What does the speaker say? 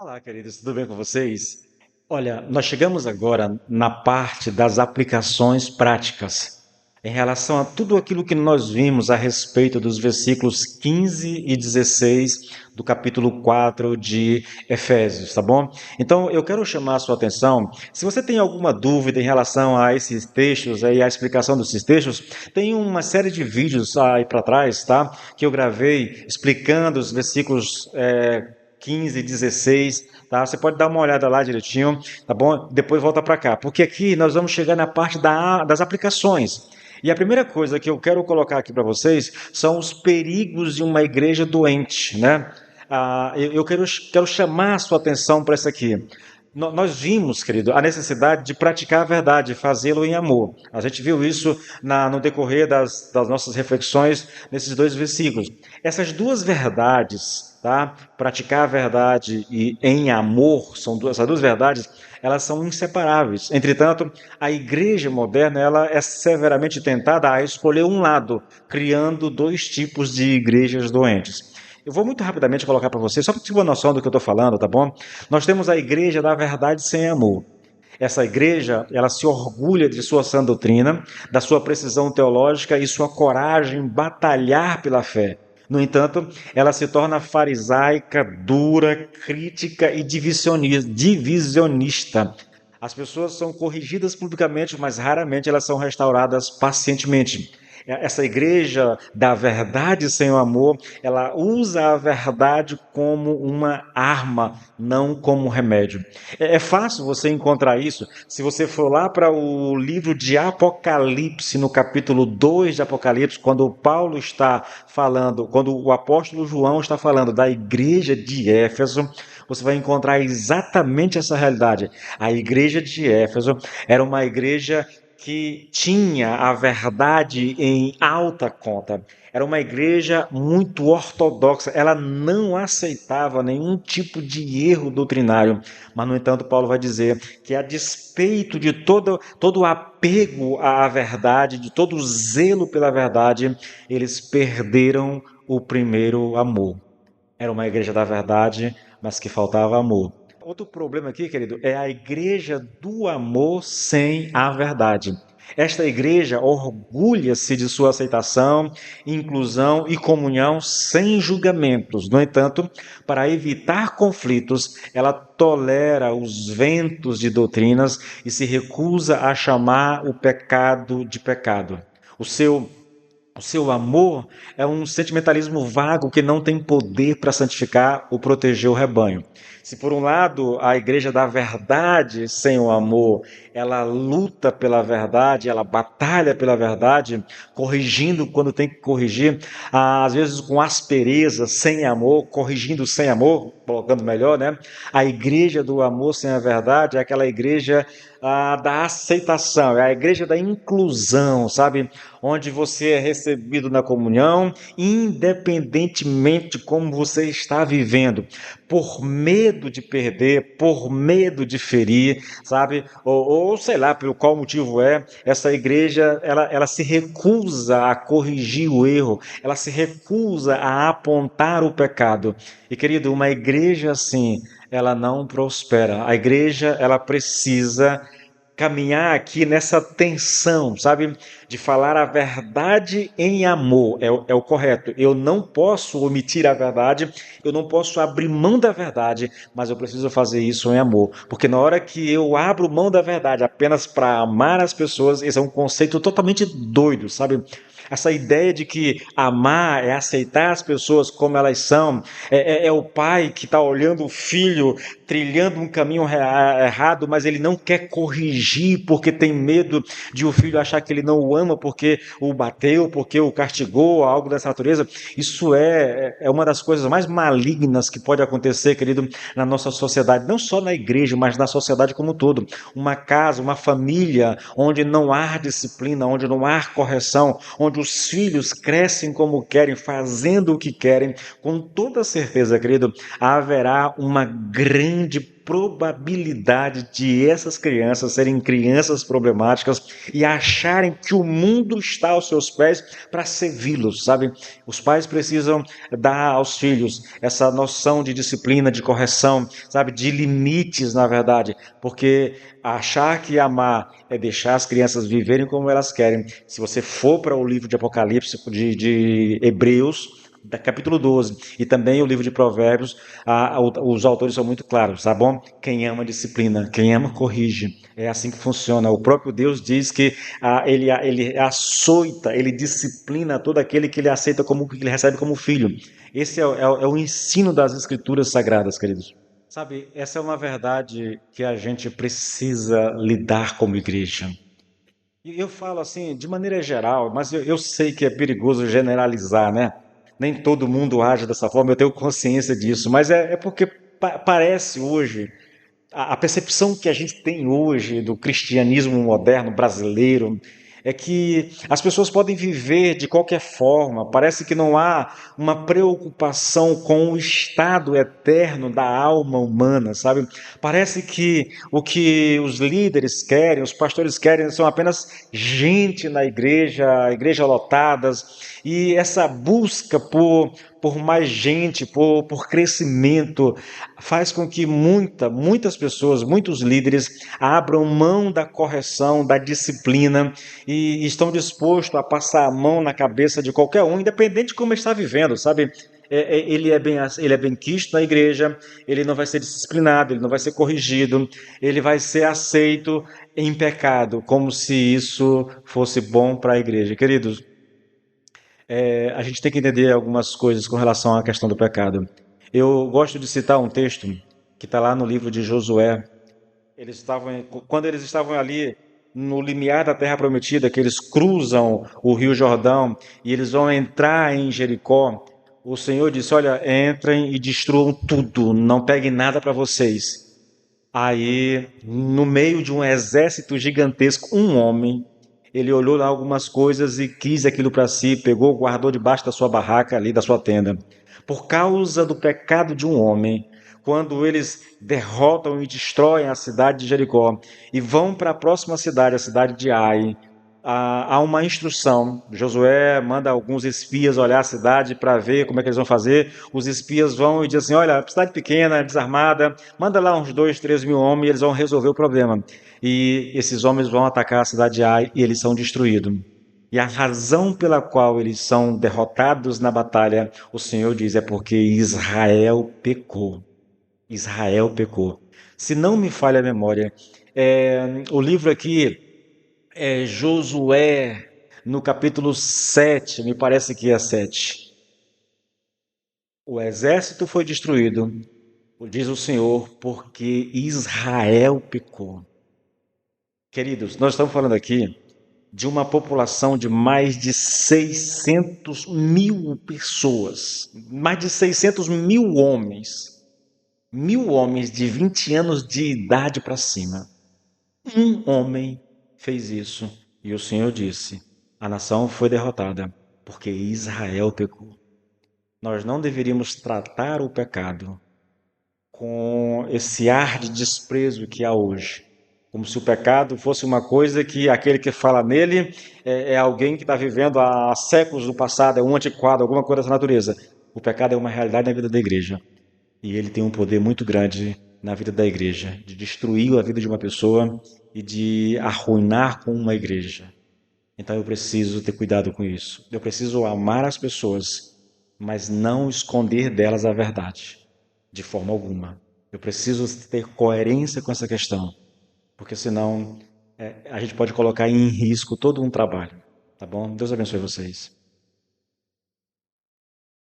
Olá, queridos, tudo bem com vocês? Olha, nós chegamos agora na parte das aplicações práticas, em relação a tudo aquilo que nós vimos a respeito dos versículos 15 e 16 do capítulo 4 de Efésios, tá bom? Então, eu quero chamar a sua atenção. Se você tem alguma dúvida em relação a esses textos e a explicação desses textos, tem uma série de vídeos aí para trás, tá? Que eu gravei explicando os versículos 15 e 16, tá? Você pode dar uma olhada lá direitinho, tá bom? Depois volta para cá, porque aqui nós vamos chegar na parte das aplicações. E a primeira coisa que eu quero colocar aqui para vocês são os perigos de uma igreja doente, né? Eu quero chamar a sua atenção para isso aqui. Nós vimos, querido, a necessidade de praticar a verdade, fazê-lo em amor. A gente viu isso no decorrer das nossas reflexões nesses dois versículos. Essas duas verdades, tá? Praticar a verdade e em amor, essas duas verdades, elas são inseparáveis. Entretanto, a igreja moderna, ela é severamente tentada a escolher um lado, criando dois tipos de igrejas doentes. Eu vou muito rapidamente colocar para você, só para ter uma noção do que eu estou falando, tá bom? Nós temos a igreja da verdade sem amor. Essa igreja, ela se orgulha de sua sã doutrina, da sua precisão teológica e sua coragem em batalhar pela fé. No entanto, ela se torna farisaica, dura, crítica e divisionista. As pessoas são corrigidas publicamente, mas raramente elas são restauradas pacientemente. Essa igreja da verdade sem o amor, ela usa a verdade como uma arma, não como um remédio. É fácil você encontrar isso se você for lá para o livro de Apocalipse, no capítulo 2 de Apocalipse, quando Paulo está falando, quando o apóstolo João está falando da igreja de Éfeso, você vai encontrar exatamente essa realidade. A igreja de Éfeso era uma igreja que tinha a verdade em alta conta. Era uma igreja muito ortodoxa, ela não aceitava nenhum tipo de erro doutrinário. Mas, no entanto, Paulo vai dizer que, a despeito de todo o apego à verdade, de todo o zelo pela verdade, eles perderam o primeiro amor. Era uma igreja da verdade, mas que faltava amor. Outro problema aqui, querido, é a igreja do amor sem a verdade. Esta igreja orgulha-se de sua aceitação, inclusão e comunhão sem julgamentos. No entanto, para evitar conflitos, ela tolera os ventos de doutrinas e se recusa a chamar o pecado de pecado. O seu amor é um sentimentalismo vago que não tem poder para santificar ou proteger o rebanho. Se por um lado a igreja da verdade sem o amor, ela luta pela verdade, ela batalha pela verdade, corrigindo quando tem que corrigir, às vezes com aspereza, sem amor, corrigindo sem amor, colocando melhor, né? A igreja do amor sem a verdade é aquela igreja da aceitação, é a igreja da inclusão, sabe? Onde você é recebido na comunhão, independentemente de como você está vivendo, por medo de perder, por medo de ferir, sabe? Ou sei lá, pelo qual motivo essa igreja, ela se recusa a corrigir o erro, ela se recusa a apontar o pecado. E querido, uma igreja assim, ela não prospera. A igreja, ela precisa caminhar aqui nessa tensão, sabe? De falar a verdade em amor, é o correto. Eu não posso omitir a verdade, eu não posso abrir mão da verdade, mas eu preciso fazer isso em amor. Porque na hora que eu abro mão da verdade apenas para amar as pessoas, esse é um conceito totalmente doido, sabe? Essa ideia de que amar é aceitar as pessoas como elas são, é o pai que está olhando o filho trilhando um caminho errado, mas ele não quer corrigir porque tem medo de o filho achar que ele não o ama porque o bateu, porque o castigou, algo dessa natureza. Isso é uma das coisas mais malignas que pode acontecer, querido, na nossa sociedade, não só na igreja, mas na sociedade como um todo. Uma casa, uma família onde não há disciplina, onde não há correção, onde os filhos crescem como querem, fazendo o que querem, com toda certeza, querido, haverá uma grande probabilidade de essas crianças serem crianças problemáticas e acharem que o mundo está aos seus pés para servi-los, sabe? Os pais precisam dar aos filhos essa noção de disciplina, de correção, sabe? De limites, na verdade, porque achar que amar é deixar as crianças viverem como elas querem. Se você for para o livro de Apocalipse, de Hebreus, capítulo 12, e também o livro de Provérbios, os autores são muito claros, tá bom? Quem ama disciplina, quem ama corrige. É assim que funciona. O próprio Deus diz que ele açoita, ele disciplina todo aquele que ele aceita como que ele recebe como filho. Esse é o ensino das Escrituras Sagradas, queridos. Sabe, essa é uma verdade que a gente precisa lidar como igreja. E eu falo assim, de maneira geral, mas eu sei que é perigoso generalizar, né? Nem todo mundo age dessa forma, eu tenho consciência disso, mas é porque parece hoje, a percepção que a gente tem hoje do cristianismo moderno brasileiro é que as pessoas podem viver de qualquer forma, parece que não há uma preocupação com o estado eterno da alma humana, sabe? Parece que o que os líderes querem, os pastores querem, são apenas gente na igreja lotadas, e essa busca por mais gente, por crescimento, faz com que muitas pessoas, muitos líderes abram mão da correção, da disciplina e estão dispostos a passar a mão na cabeça de qualquer um, independente de como está vivendo, sabe? Ele é bem quisto na igreja, ele não vai ser disciplinado, ele não vai ser corrigido, ele vai ser aceito em pecado, como se isso fosse bom para a igreja. Queridos, a gente tem que entender algumas coisas com relação à questão do pecado. Eu gosto de citar um texto que está lá no livro de Josué. Quando eles estavam ali no limiar da Terra Prometida, que eles cruzam o Rio Jordão e eles vão entrar em Jericó, o Senhor disse: Olha, entrem e destruam tudo, não peguem nada para vocês. Aí, no meio de um exército gigantesco, um homem, ele olhou lá algumas coisas e quis aquilo para si, pegou, guardou debaixo da sua barraca ali, da sua tenda. Por causa do pecado de um homem, quando eles derrotam e destroem a cidade de Jericó e vão para a próxima cidade, a cidade de Ai, há uma instrução. Josué manda alguns espias olhar a cidade para ver como é que eles vão fazer. Os espias vão e dizem assim: olha, cidade pequena, desarmada, manda lá uns 2, 3 mil homens e eles vão resolver o problema. E esses homens vão atacar a cidade de Ai e eles são destruídos. E a razão pela qual eles são derrotados na batalha, o Senhor diz, é porque Israel pecou. Israel pecou. Se não me falha a memória, o livro aqui é Josué, no capítulo 7, me parece que é 7. O exército foi destruído, diz o Senhor, porque Israel pecou. Queridos, nós estamos falando aqui de uma população de mais de 600 mil pessoas, mais de 600 mil homens, de 20 anos de idade para cima. Um homem fez isso e o Senhor disse: a nação foi derrotada porque Israel pecou. Nós não deveríamos tratar o pecado com esse ar de desprezo que há hoje, como se o pecado fosse uma coisa que aquele que fala nele é alguém que está vivendo há séculos no passado, é um antiquado, alguma coisa dessa natureza. O pecado é uma realidade na vida da igreja e ele tem um poder muito grande na vida da igreja, de destruir a vida de uma pessoa e de arruinar com uma igreja. Então eu preciso ter cuidado com isso. Eu preciso amar as pessoas, mas não esconder delas a verdade, de forma alguma. Eu preciso ter coerência com essa questão, porque senão a gente pode colocar em risco todo um trabalho. Tá bom? Deus abençoe vocês.